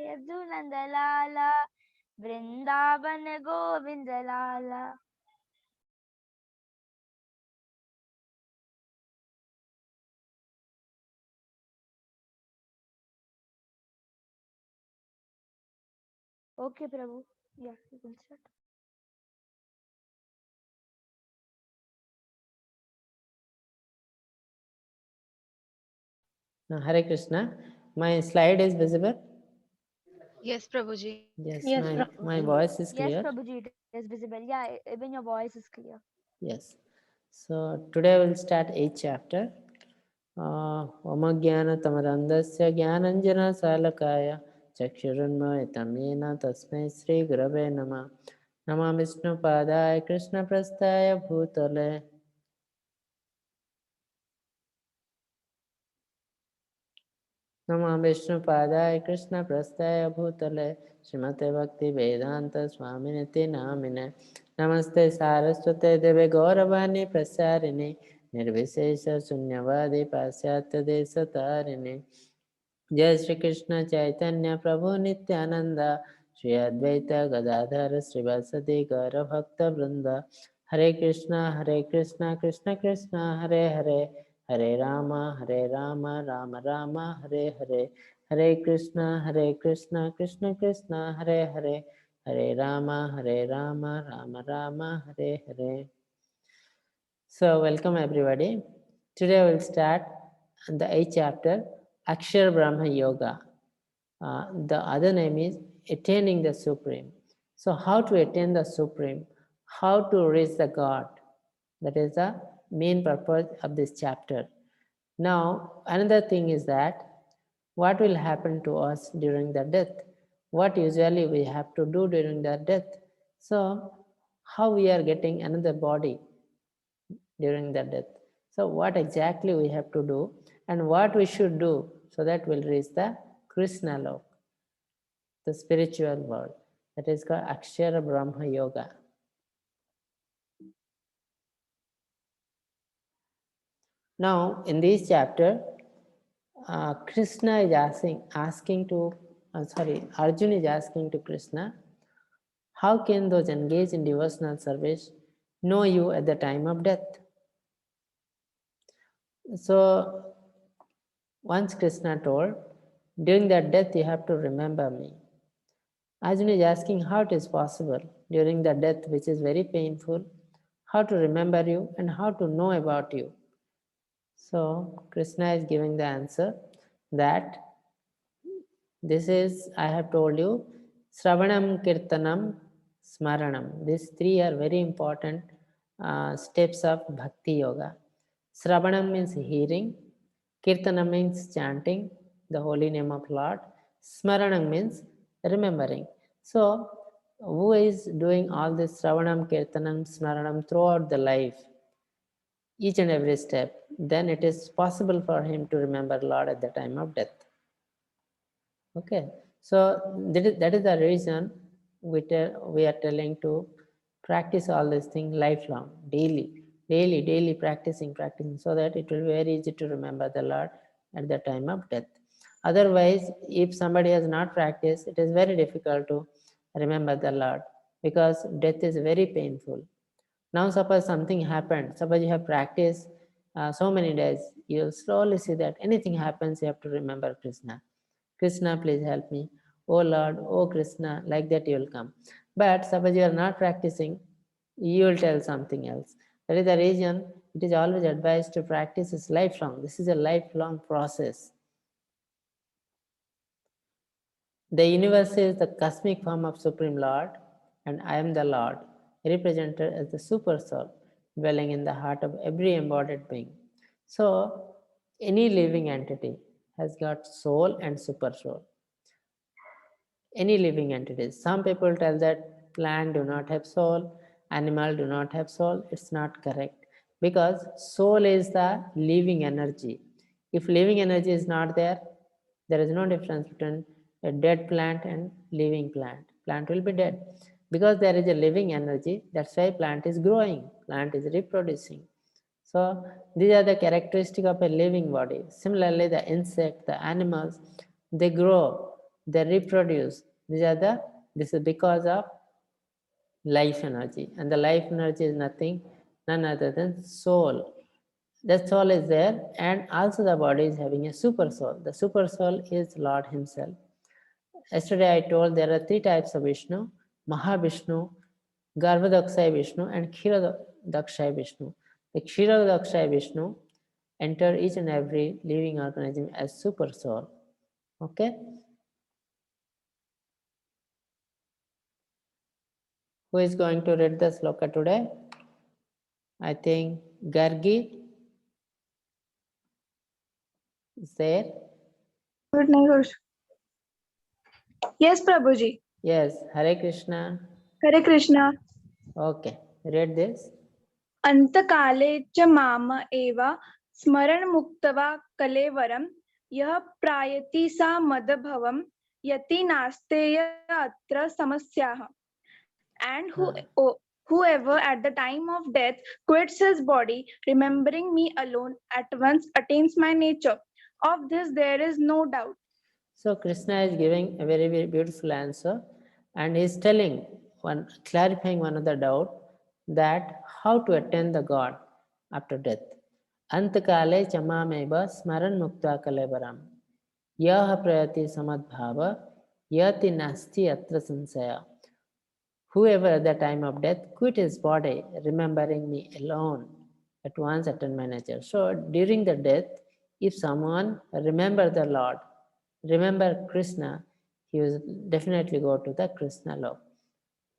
यदुनंद Lala Vrindavan Govind Lala. Okay, Prabhu. Yeah, you can start. Hare Krishna. My slide is visible? Yes, Prabhuji. Yes, Yes, my Prabhuji. voice is Yes, clear. Prabhuji, it is visible. Yeah, even your voice is clear. Yes. So today we'll start 8th chapter. Omagyanatamarandasya Gyananjana Salakaya Chakshurunmohitam Yena Tasmai Sri Gurave Nama Nama Vishnu Padaya Krishna Prasthaya Bhutale Nama Vishnu Padaya Krishna Prasthaya Bhutale Srimate Bhakti Vedanta Swaminiti Namine Namaste Saraswate Deve Gauravani Prasarini Nirvisesha Sunyavadi Pasyatya Desatarini जय श्री कृष्ण चैतन्य प्रभु नित्यानंद श्री अद्वैत गदाधर श्रीवासदि गौर भक्त वृंद हरे Krishna Krishna Krishna Hare Hare Hare Ram Ram Ram Hare Hare Hare Krishna Krishna Krishna Hare Hare Hare Ram Ram Ram Hare Hare. So welcome everybody. Today we'll start the 8th chapter, Akshar Brahma Yoga. The other name is attaining the Supreme. So how to attain the Supreme? How to reach the God? That is the main purpose of this chapter. Now, another thing is that what will happen to us during the death? What usually we have to do during the death? So how we are getting another body during the death? So what exactly we have to do and what we should do so that we'll reach the Krishna Lok, the spiritual world. That is called Akshara Brahma Yoga. Now, in this chapter, Krishna is Arjuna is asking to Krishna, how can those engaged in devotional service know you at the time of death? So, once Krishna told, during that death you have to remember me. Arjuna is asking how it is possible during the death, which is very painful, how to remember you and how to know about you. So Krishna is giving the answer that this is, I have told you, Sravanam, Kirtanam, Smaranam. These three are very important steps of Bhakti Yoga. Sravanam means hearing, Kirtanam means chanting the holy name of Lord, Smaranam means remembering. So, who is doing all this Sravanam, Kirtanam, Smaranam throughout the life, each and every step, then it is possible for him to remember Lord at the time of death. Okay, so that is the reason we are telling to practice all these things lifelong, daily practicing, so that it will be very easy to remember the Lord at the time of death. Otherwise, if somebody has not practiced, it is very difficult to remember the Lord because death is very painful. Now, suppose something happened, suppose you have practiced so many days, you'll slowly see that anything happens, you have to remember Krishna. Krishna, please help me. Oh Lord, oh Krishna, like that you will come. But suppose you are not practicing, you will tell something else. That is the reason it is always advised to practice is lifelong. This is a lifelong process. The universe is the cosmic form of Supreme Lord, and I am the Lord, represented as the Super Soul, dwelling in the heart of every embodied being. So, any living entity has got soul and super soul. Any living entities. Some people tell that plant do not have soul, animal do not have soul. It's not correct because soul is the living energy. If living energy is not there, there is no difference between a dead plant and living plant. Plant will be dead because there is a living energy. That's why plant is growing, plant is reproducing. So these are the characteristics of a living body. Similarly, the insect, the animals, they grow they reproduce. This is because of life energy, and the life energy is none other than soul. The soul is there, and also the body is having a super soul. The super soul is Lord Himself. Yesterday I told there are 3 types of Vishnu: Mahavishnu, Garbhodakshaya Vishnu, and Kshirodakshaya Vishnu. The Kshirodakshaya Vishnu enter each and every living organism as super soul. Okay? Who is going to read the sloka today? I think Gargi is there. Yes, Prabhuji. Yes, Hare Krishna. Hare Krishna. Okay, read this. अंतकाले च माम एव स्मरण मुक्त्वा कलेवरं यः प्रायति सा मदभवं यति नास्तेय अत्र समस्याः. And whoever at the time of death quits his body, remembering me alone, at once attains my nature. Of this there is no doubt. So Krishna is giving a very, very beautiful answer, and he is clarifying one of the doubt, that how to attain the God after death. Antakale chamameva smaran mukta kalevaram. Yaha prayati samadbhava yati nasti atra sansaya. Whoever at the time of death quit his body, remembering me alone, at once attain my nature. So during the death, if someone remember the Lord, remember Krishna, he will definitely go to the Krishna love.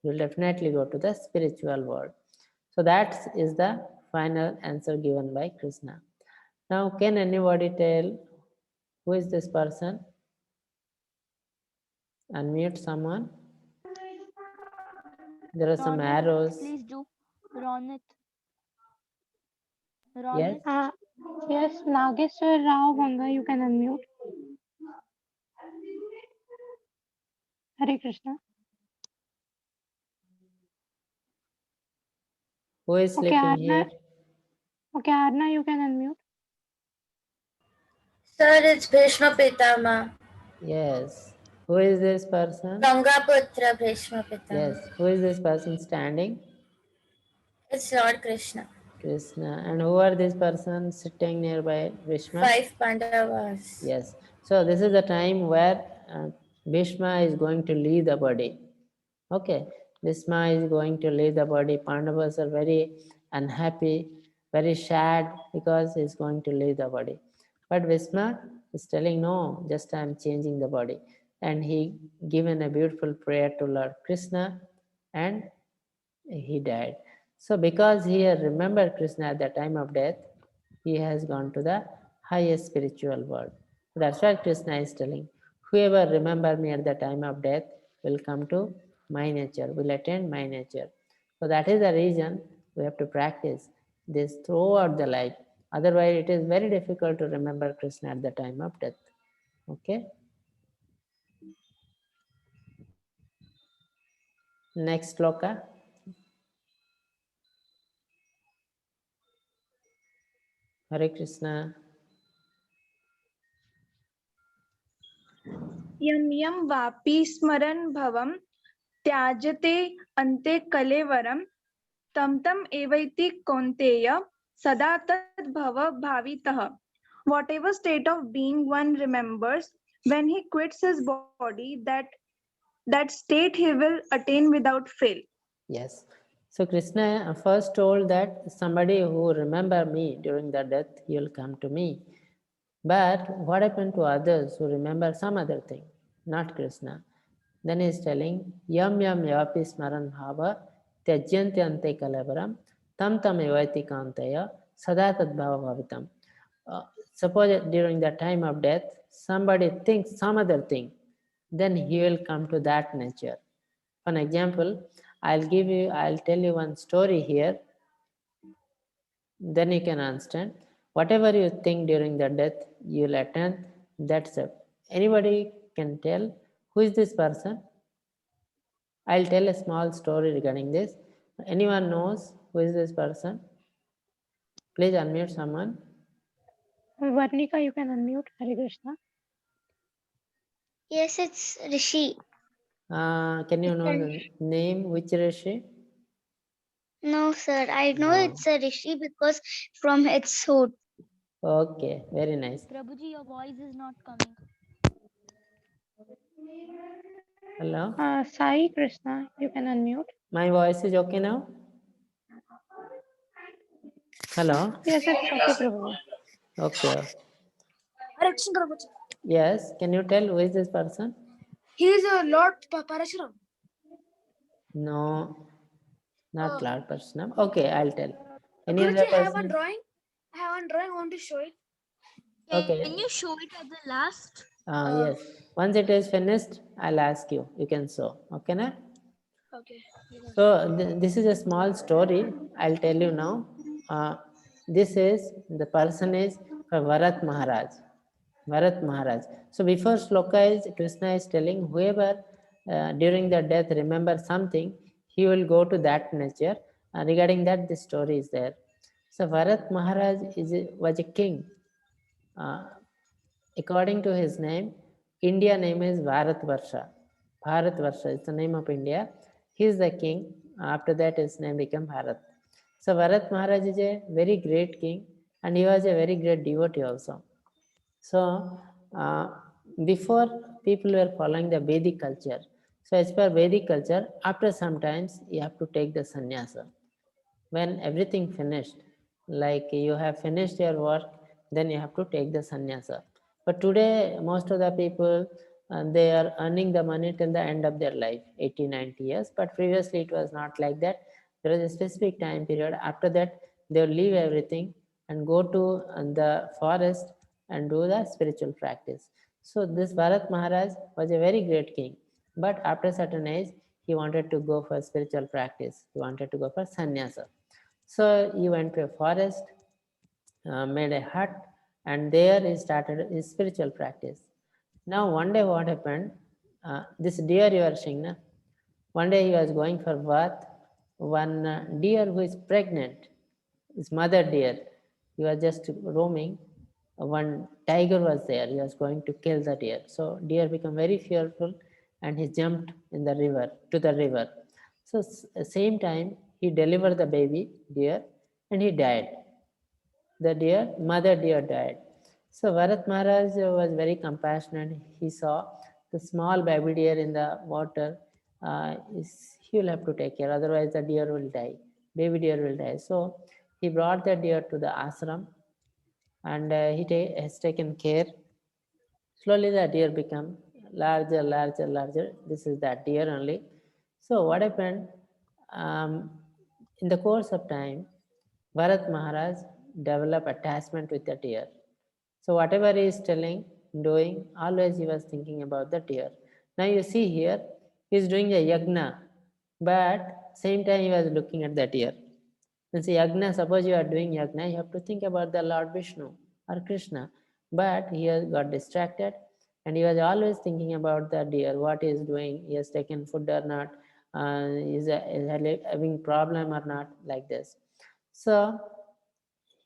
He will definitely go to the spiritual world. So that is the final answer given by Krishna. Now, can anybody tell who is this person? Unmute someone. There are some arrows. Please do. Ronit. Yes. Yes, Nageshwar Rao Ganga, you can unmute. Hare Krishna. Who is Okay, sleeping Arna. here? Okay, Arna, you can unmute. Sir, it's Bhishma Pitama. Yes. Who is this person? Gangaputra Bhishma Pitama. Yes. Who is this person standing? It's Lord Krishna. Krishna. And who are these persons sitting nearby Bhishma? 5 Pandavas. Yes. So this is the time where Bhishma is going to leave the body. Okay. Bhishma is going to leave the body. Pandavas are very unhappy, very sad because he's going to leave the body. But Bhishma is telling, no, just I'm changing the body. And he given a beautiful prayer to Lord Krishna, and he died. So because he had remembered Krishna at the time of death, he has gone to the highest spiritual world. That's why Krishna is telling, whoever remember me at the time of death will come to my nature, will attain my nature. So that is the reason we have to practice this throughout the life. Otherwise, it is very difficult to remember Krishna at the time of death. Okay. Next sloka. Hare Krishna. यम यम वापि स्मरन् भवं त्याजते अन्ते कलेवरं तं तं एवैति कौन्तेय सदा तद् भव भावितः. Whatever state of being one remembers, when he quits his body, that state he will attain without fail. Yes. So Krishna first told that somebody who remember me during the death, he will come to me. But what happened to others who remember some other thing, not Krishna? Then he is telling, yam yam yapi smaran bhava tyajyanti ante kalavaram tam tam evati kantaya sada tadbhava bhavitam. Suppose during the time of death, somebody thinks some other thing, then he will come to that nature. For an example, I'll tell you one story here, then you can understand. Whatever you think during the death, you'll attain. That's it. Anybody can tell who is this person? I'll tell a small story regarding this. Anyone knows who is this person? Please unmute someone. Varnika, you can unmute. Hare Krishna. Yes, it's Rishi. Can you know the name? Which Rishi? No, sir. I know No. it's a Rishi because from its suit. Okay, very nice. Prabhuji, your voice is not coming. Hello. Sai Krishna, you can unmute. My voice is okay now? Hello. Yes, it's okay, Prabhuji. Okay. Hare Krishna Prabhuji. Yes. Can you tell who is this person? He is a Lord Parashuram. No, not Lord Parshnam. Okay, I'll tell. Any Guruji, other I have one person? drawing. I want to show it. Okay. Can you show it at the last? Yes. Once it is finished, I'll ask you. You can show. Okay, na? Okay. So this is a small story. I'll tell you now. This is the person is Varat Maharaj. Varat Maharaj. So before Shloka is Krishna is telling whoever during the death remembers something, he will go to that nature. Regarding that, the story is there. So Varat Maharaj was a king. According to his name, India name is Bharat Varsha. Bharat Varsha is the name of India. He is the king. After that, his name became Bharat. So Bharat Maharaj is a very great king, and he was a very great devotee also. So before, people were following the Vedic culture. So as per Vedic culture, after some times you have to take the sannyasa. When everything finished, like you have finished your work, then you have to take the sannyasa. But today, most of the people, they are earning the money till the end of their life, 80, 90 years. But previously, it was not like that. There was a specific time period. After that, they will leave everything and go to the forest and do the spiritual practice. So this Bharat Maharaj was a very great king. But after a certain age, he wanted to go for spiritual practice. He wanted to go for sannyasa. So he went to a forest, made a hut, and there he started his spiritual practice. Now one day what happened, this deer you are seeing, na? One day he was going for bath, one deer who is pregnant, his mother deer, he was just roaming, one tiger was there, he was going to kill the deer. So deer became very fearful and he jumped in the river, to the river. So same time he delivered the baby deer and he died. The deer, mother deer died. So Bharat Maharaj was very compassionate. He saw the small baby deer in the water. He will have to take care, otherwise the deer will die. Baby deer will die. So he brought the deer to the ashram, and has taken care. Slowly the deer become larger, larger, larger. This is that deer only. So what happened? In the course of time, Bharat Maharaj developed attachment with the deer. So whatever he is telling, doing, always he was thinking about the deer. Now you see here, he is doing a yagna, but same time he was looking at the deer. Means yagna, suppose you are doing yagna, you have to think about the Lord Vishnu or Krishna. But he has got distracted and he was always thinking about the deer, what he is doing, he has taken food or not, is having problem or not, like this. So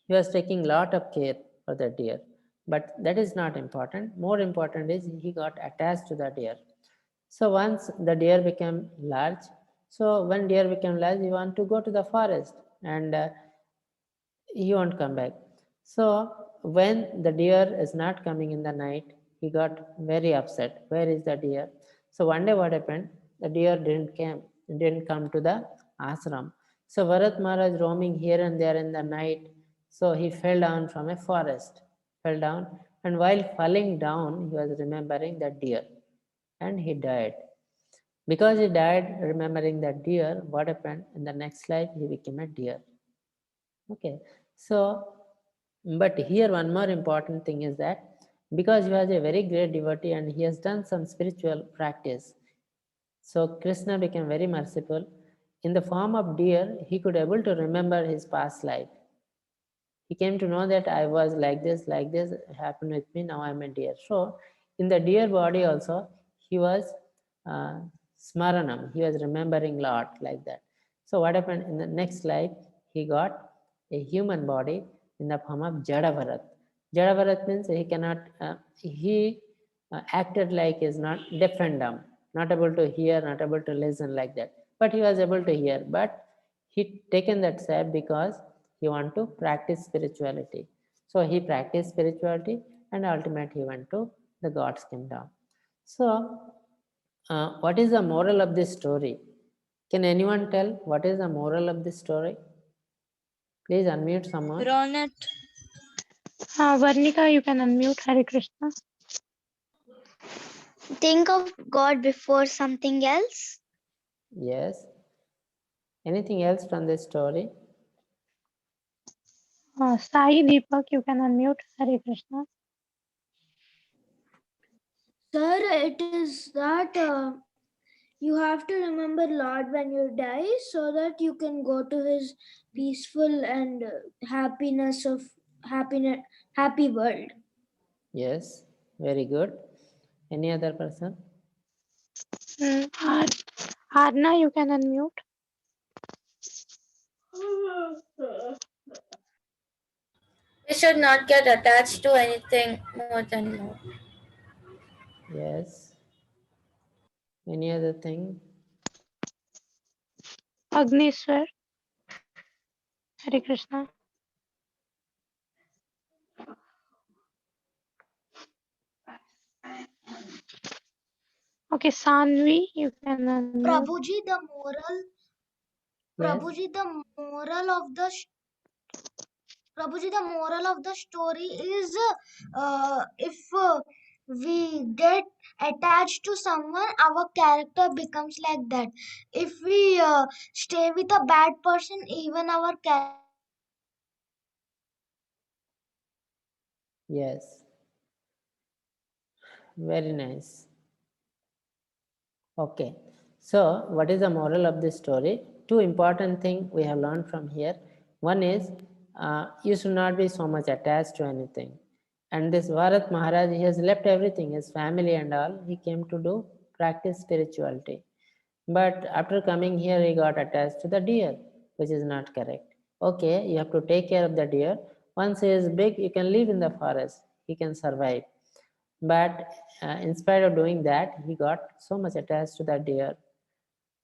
he was taking lot of care for the deer, but that is not important. More important is he got attached to the deer. So once the deer became large, so when deer became large, he want to go to the forest and he won't come back. So when the deer is not coming in the night, he got very upset. Where is the deer? So one day what happened? The deer didn't come to the ashram. So Bharat Maharaj roaming here and there in the night. So he fell down from a forest, fell down, and while falling down, he was remembering the deer, and he died. Because he died remembering that deer, what happened? In the next life, he became a deer. Okay, so, but here one more important thing is that because he was a very great devotee and he has done some spiritual practice, so Krishna became very merciful. In the form of deer, he could able to remember his past life. He came to know that I was like this, happened with me, now I'm a deer. So in the deer body also, he was smaranam, he was remembering lot like that. So what happened in the next life, he got a human body in the form of Jada Bharat. Jada Bharat means he cannot, he acted like is not deaf and dumb, not able to hear, not able to listen like that. But he was able to hear. But he taken that step because he want to practice spirituality. So he practiced spirituality and ultimately he went to the God's kingdom. So what is the moral of this story? Can anyone tell what is the moral of this story? Please unmute someone. Ronet. Varnika, you can unmute. Hare Krishna. Think of God before something else. Yes. Anything else from this story? Sai Deepak, you can unmute. Hare Krishna. Sir, it is that you have to remember Lord when you die so that you can go to his peaceful and happy world. Yes. Very good. Any other person? Arna, you can unmute. We should not get attached to anything more than more. Yes. Any other thing? Agneswar. Hare Krishna. Okay, Sanvi, you can unmute. Prabhuji, the moral. Yes. Prabhuji, the moral of the. Prabhuji, the moral of the story is if we get attached to someone, our character becomes like that. If we stay with a bad person, even our character. Yes. Very nice. Okay. So what is the moral of this story? Two important things we have learned from here. One is you should not be so much attached to anything. And this Bharat Maharaj, he has left everything, his family and all. He came to do practice spirituality. But after coming here, he got attached to the deer, which is not correct. Okay, you have to take care of the deer. Once he is big, you can live in the forest. He can survive. But in spite of doing that, he got so much attached to the deer.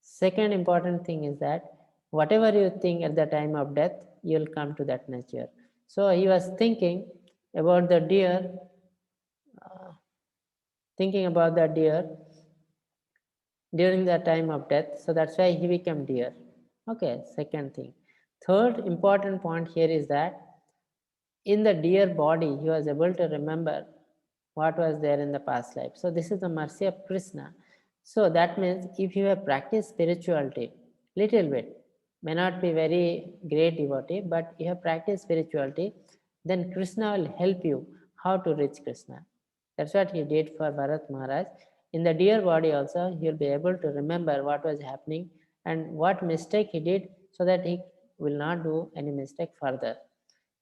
Second important thing is that whatever you think at the time of death, you'll come to that nature. So he was thinking about the deer, during the time of death. So that's why he became deer. Okay, second thing. Third important point here is that in the deer body, he was able to remember what was there in the past life. So this is the mercy of Krishna. So that means if you have practiced spirituality little bit, may not be very great devotee, but you have practiced spirituality, then Krishna will help you how to reach Krishna. That's what he did for Bharat Maharaj. In the deer body also, he will be able to remember what was happening and what mistake he did so that he will not do any mistake further.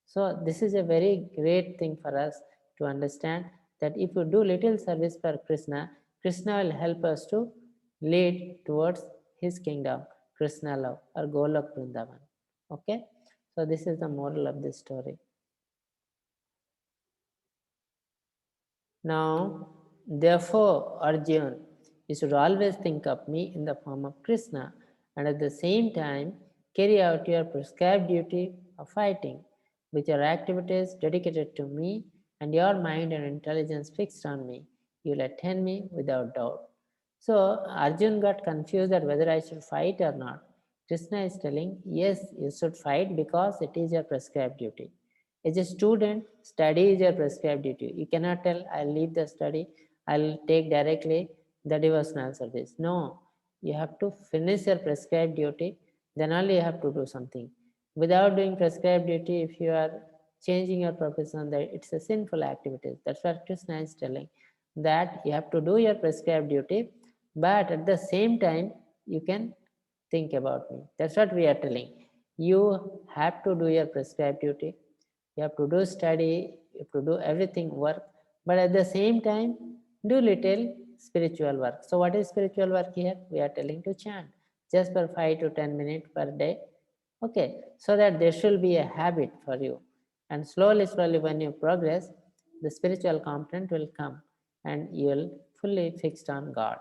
So this is a very great thing for us to understand that if you do little service for Krishna, Krishna will help us to lead towards his kingdom, Krishna love or Golok Vrindavan. Okay, so this is the moral of this story. Now, therefore, Arjun, you should always think of me in the form of Krishna and at the same time carry out your prescribed duty of fighting with your activities dedicated to me and your mind and intelligence fixed on me. You will attain me without doubt. So Arjun got confused that whether I should fight or not. Krishna is telling, yes, you should fight because it is your prescribed duty. As a student, study is your prescribed duty. You cannot tell, I'll leave the study, I'll take directly the devotional service. No, you have to finish your prescribed duty, then only you have to do something. Without doing prescribed duty, if you are changing your profession, that it's a sinful activity. That's what Krishna is telling, that you have to do your prescribed duty, but at the same time, you can think about me. That's what we are telling. You have to do your prescribed duty. You have to do study, you have to do everything work, but at the same time, do little spiritual work. So what is spiritual work here? We are telling to chant just for 5 to 10 minutes per day. Okay, so that there should be a habit for you. And slowly, when you progress, the spiritual component will come. and you will fully fixed on God.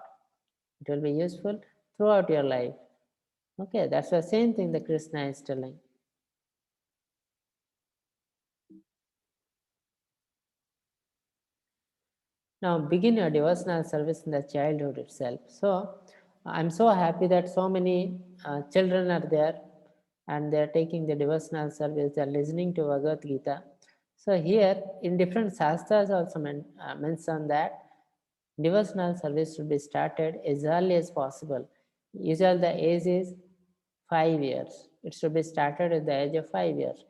It will be useful throughout your life. Okay, that's the same thing that Krishna is telling. Now begin your devotional service in the childhood itself. So I'm so happy that so many children are there and they're taking the devotional service, they're listening to Bhagavad Gita. So here in different shastras also mention that devotional service should be started as early as possible. Usually the age is 5 years. It should be started at the age of 5 years.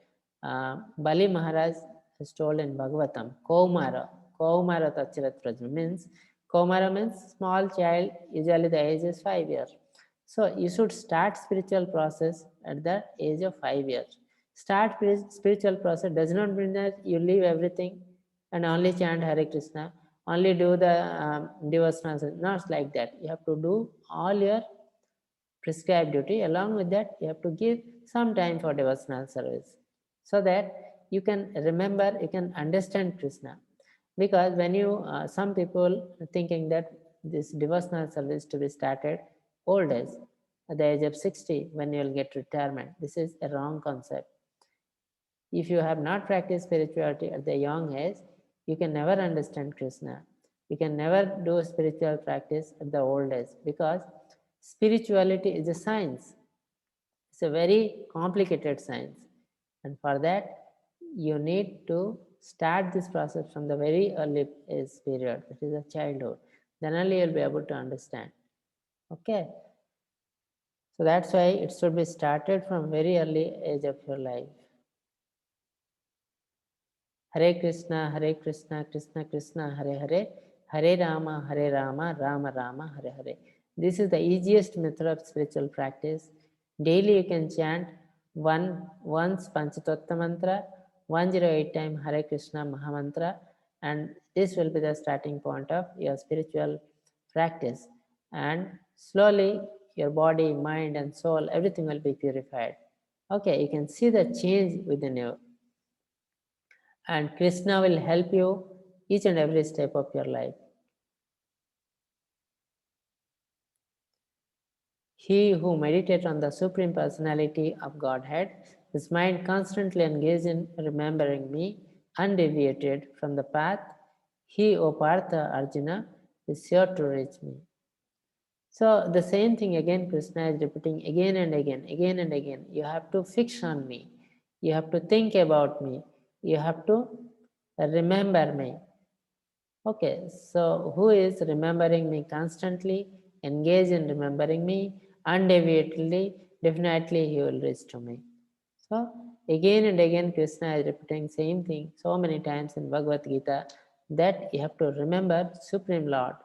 Bali Maharaj is told in Bhagavatam, Kaumara Tachirat means, Kaumara means small child, usually the age is 5 years. So you should start spiritual process at the age of 5 years. Start spiritual process does not mean that you leave everything and only chant Hare Krishna, only do the devotionals. Not like that. You have to do all your prescribed duty. Along with that, you have to give some time for devotional service so that you can remember, you can understand Krishna. Because when you, some people thinking that this devotional service to be started old age, at the age of 60, when you will get retirement. This is a wrong concept. If you have not practiced spirituality at the young age, you can never understand Krishna. You can never do spiritual practice at the old age, because spirituality is a science. It's a very complicated science. And for that, you need to start this process from the very early age period, that is a childhood. Then only you'll be able to understand. Okay. So that's why it should be started from very early age of your life. Hare Krishna, Krishna Krishna, Hare Hare, Hare Rama, Rama Rama, Hare Hare. This is the easiest method of spiritual practice. Daily you can chant once Panchatattva mantra, 108 times Hare Krishna Mahamantra, and this will be the starting point of your spiritual practice. And slowly your body, mind, and soul, everything will be purified. Okay, you can see the change within you. And Krishna will help you each and every step of your life. He who meditates on the Supreme Personality of Godhead, his mind constantly engaged in remembering me, undeviated from the path, he, O Partha Arjuna, is sure to reach me. So the same thing again, Krishna is repeating again and again, again and again. You have to fix on me. You have to think about me. You have to remember me. Okay, so who is remembering me constantly, engage in remembering me, undeviatedly, definitely he will reach to me. So again and again Krishna is repeating same thing so many times in Bhagavad Gita, that you have to remember Supreme Lord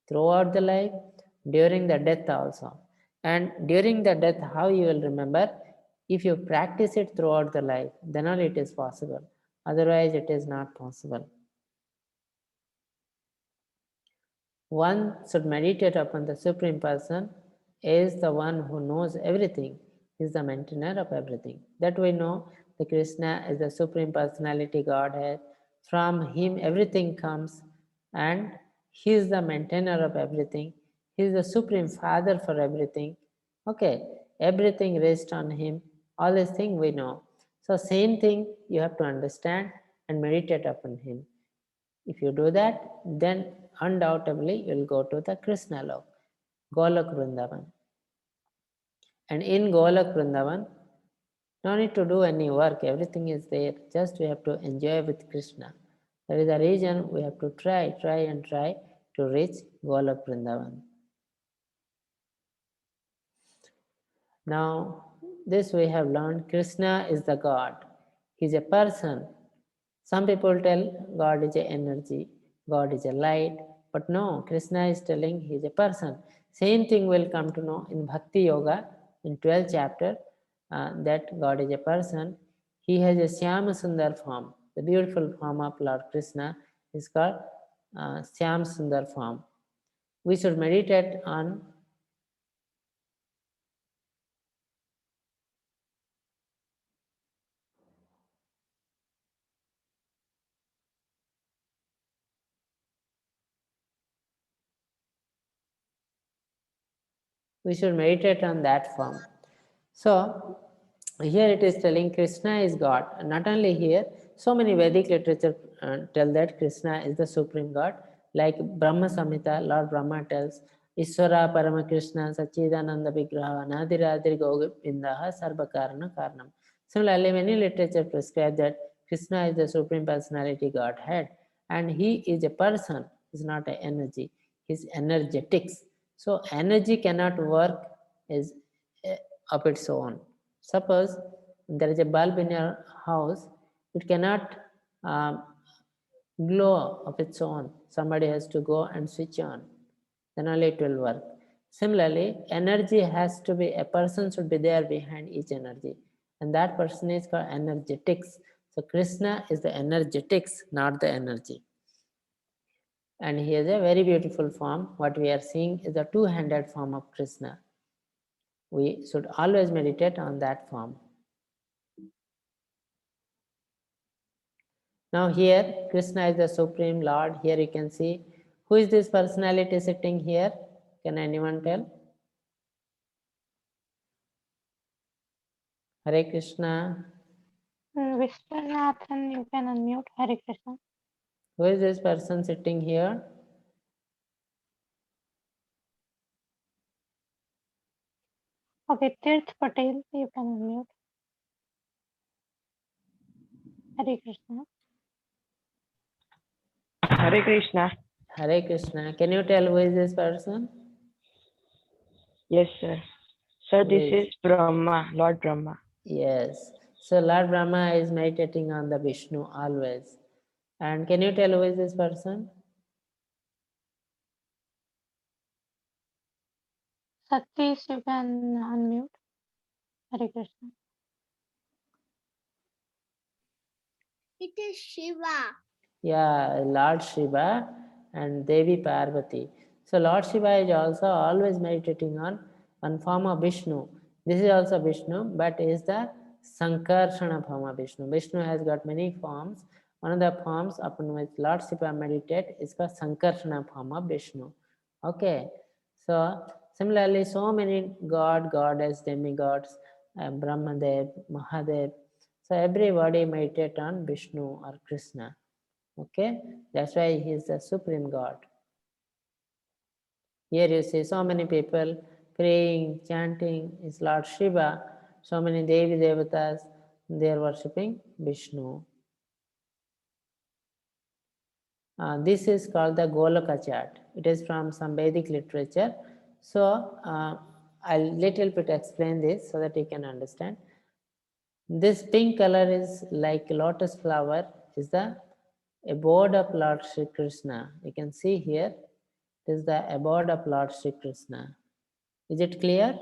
throughout the life, during the death also. And during the death, how you will remember? If you practice it throughout the life, then only it is possible. Otherwise it is not possible. One should meditate upon the Supreme Person is the one who knows everything, is the maintainer of everything. That we know, the Krishna is the Supreme Personality Godhead. From him everything comes, and he is the maintainer of everything. He is the Supreme Father for everything. Okay, everything rests on him. All these things we know. So same thing you have to understand and meditate upon him. If you do that, then undoubtedly you'll go to the Krishna lok, Golok Vrindavan. And in Golok Vrindavan, no need to do any work, everything is there. Just we have to enjoy with Krishna. That is the reason we have to try to reach Golok Vrindavan. Now, this we have learned, Krishna is the God. He is a person. Some people tell God is an energy, God is a light, but no, Krishna is telling he is a person. Same thing we'll come to know in Bhakti Yoga in 12th chapter, that God is a person. He has a Syama Sundar form. The beautiful form of Lord Krishna is called Syam Sundar form. We should meditate on We should meditate on that form. So here it is telling Krishna is God. And not only here, so many Vedic literature tell that Krishna is the supreme God. Like Brahma Samhita, Lord Brahma tells, Iswara Parama Krishna Sachidananda Vigraha Nadiradir Govindaha Sarvakarana Karanam. Similarly, many literature prescribe that Krishna is the supreme personality Godhead, and he is a person, is not an energy. He is energetics. So energy cannot work is of its own. Suppose there is a bulb in your house, it cannot glow of its own. Somebody has to go and switch on, then only it will work. Similarly, energy has to be, a person should be there behind each energy, and that person is called energetics. So Krishna is the energetics, not the energy. And he has a very beautiful form. What we are seeing is the two-handed form of Krishna. We should always meditate on that form. Now here, Krishna is the Supreme Lord. Here you can see, who is this personality sitting here? Can anyone tell? Hare Krishna. Vishwanathan, you can unmute. Hare Krishna. Who is this person sitting here? Okay, Tirth Patel, you can unmute. Hare Krishna. Hare Krishna. Hare Krishna. Can you tell who is this person? Yes, sir. Sir, Who this is Brahma, Lord Brahma. Yes. So Lord Brahma is meditating on the Vishnu always. And can you tell who is this person? Satish, you can unmute. Hare Krishna. It is Shiva. Yeah, Lord Shiva and Devi Parvati. So Lord Shiva is also always meditating on one form of Vishnu. This is also Vishnu, but is the Sankarshana form of Vishnu. Vishnu has got many forms. One of the forms upon which Lord Shiva meditate is called Sankarshana form of Vishnu. Okay. So similarly, so many god, goddess, demigods, Brahmadev, Mahadev. So everybody meditate on Vishnu or Krishna. Okay, that's why he is the supreme God. Here you see so many people praying, chanting is Lord Shiva. So many Devi Devatas, they are worshipping Vishnu. This is called the Golaka chart. It is from some Vedic literature. So I'll little bit explain this so that you can understand. This pink color is like lotus flower, is the abode of Lord Sri Krishna. You can see here, it is the abode of Lord Sri Krishna. Is it clear?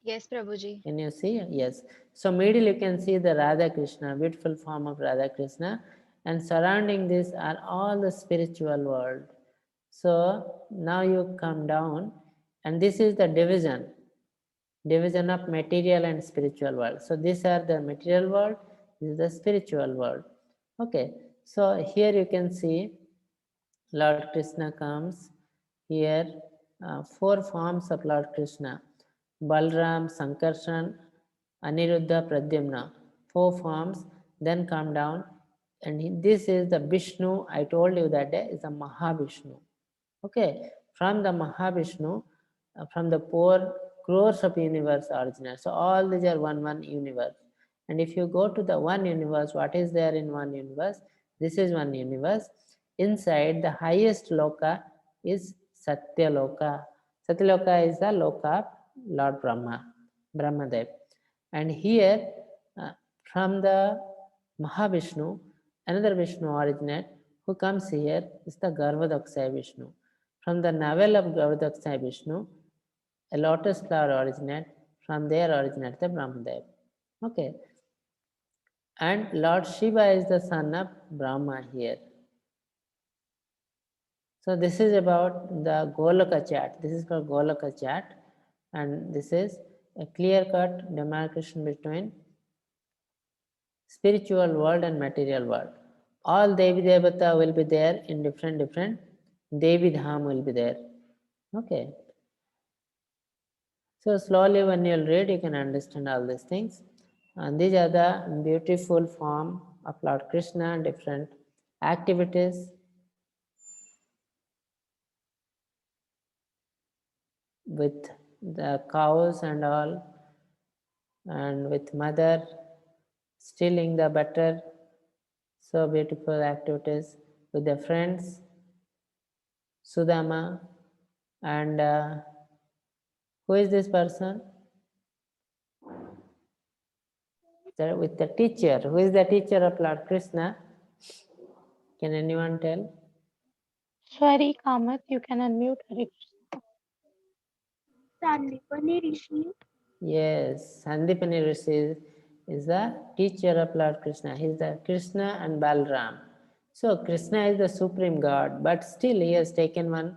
Yes, Prabhuji. Can you see? Yes. So middle you can see the Radha Krishna, beautiful form of Radha Krishna, and surrounding this are all the spiritual world. So now you come down, and this is the division of material and spiritual world. So these are the material world, this is the spiritual world. Okay, so here you can see Lord Krishna comes here, four forms of Lord Krishna: Balram, Sankarshan, Aniruddha, Pradyumna. Four forms, then come down, and this is the Vishnu. I told you that day is a Mahavishnu. Okay, from the Mahavishnu, from the 4 crores of universe originated. So all these are one universe. And if you go to the one universe, what is there in one universe? This is one universe. Inside the highest loka is Satya Loka. Satya Loka is the loka of Lord Brahma, Brahmadev. And here, from the Mahavishnu, another Vishnu originate, who comes here is the Garvadaksaya Vishnu. From the navel of Garvadaksaya Vishnu, a lotus flower originate, from there originate the Brahmadev. Okay. And Lord Shiva is the son of Brahma here. So this is about the Golaka chart. This is called Golaka chart, and this is a clear-cut demarcation between spiritual world and material world. All Devi Devata will be there in different Devi Dham will be there. Okay. So slowly when you'll read, you can understand all these things. And these are the beautiful form of Lord Krishna, different activities with the cows and all, and with mother stealing the butter. So beautiful activities with the friends, Sudama, and who is this person? With the teacher. Who is the teacher of Lord Krishna? Can anyone tell? Shwari Kamath, you can unmute. Hare Krishna. Sandipani Rishi. Yes, Sandipani Rishi is the teacher of Lord Krishna. He is the Krishna and Balram. So Krishna is the supreme God, but still he has taken one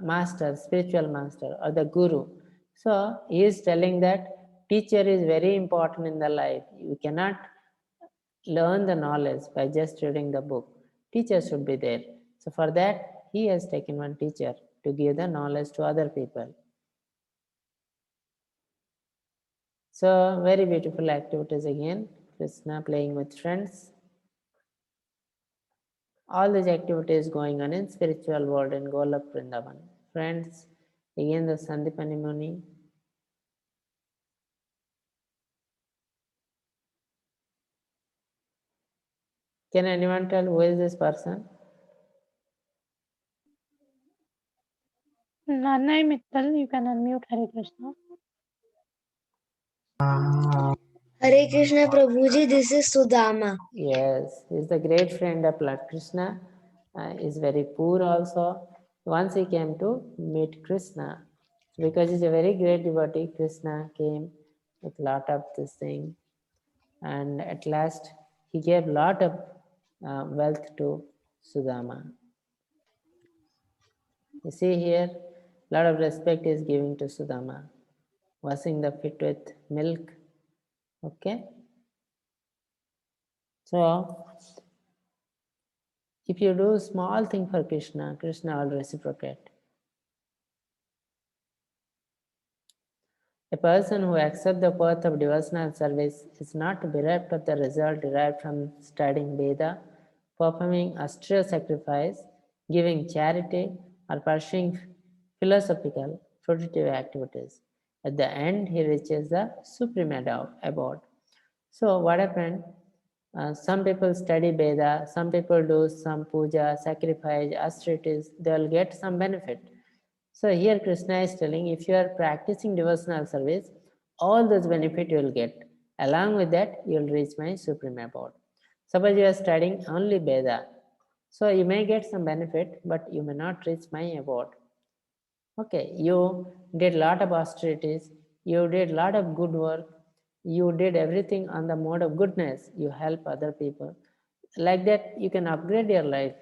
master, spiritual master, or the guru. So he is telling that teacher is very important in the life. You cannot learn the knowledge by just reading the book. Teacher should be there. So for that, he has taken one teacher to give the knowledge to other people. So very beautiful activities again. Krishna playing with friends. All these activities going on in spiritual world in Golok Vrindavan. Friends, again the Sandipani Muni. Can anyone tell who is this person? Nanai Mittal, you can unmute. Hare Krishna. Hare Krishna Prabhuji, this is Sudama. Yes, he is the great friend of Lord Krishna. Is very poor also. Once he came to meet Krishna, because he's a very great devotee, Krishna came with lot of this thing, and at last he gave lot of wealth to Sudama. You see here, lot of respect is giving to Sudama, washing the feet with milk. Okay. So if you do small thing for Krishna, Krishna will reciprocate. A person who accepts the path of devotional service is not bereft of the result derived from studying Veda, performing austere sacrifice, giving charity, or pursuing philosophical, fruitive activities. At the end, he reaches the supreme abode. So what happened? Some people study Veda, some people do some puja, sacrifice, austerities, they will get some benefit. So here Krishna is telling, if you are practicing devotional service, all those benefit you will get. Along with that, you will reach my supreme abode. Suppose you are studying only Veda, so you may get some benefit, but you may not reach my abode. Okay, you did lot of austerities, you did lot of good work, you did everything on the mode of goodness, you help other people. Like that, you can upgrade your life.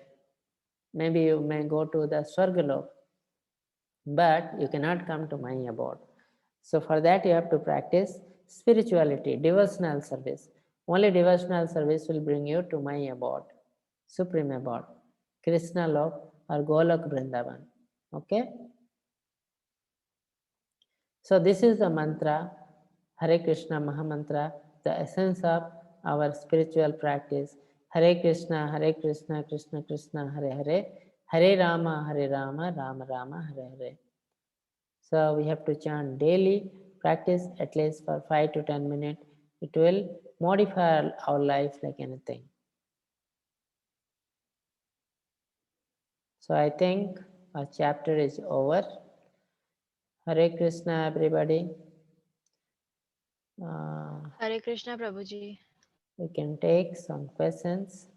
Maybe you may go to the Swargalok, but you cannot come to my abode. So for that you have to practice spirituality, devotional service. Only devotional service will bring you to my abode, supreme abode, Krishna Lok or Golok Vrindavan. Okay. So this is the mantra, Hare Krishna Mahamantra, the essence of our spiritual practice. Hare Krishna, Krishna Krishna, Hare Hare, Hare Rama, Rama Rama, Hare Hare. So we have to chant daily, practice at least for 5 to 10 minutes. It will modify our life like anything. So I think our chapter is over. Hare Krishna, everybody. Hare Krishna Prabhuji. We can take some questions.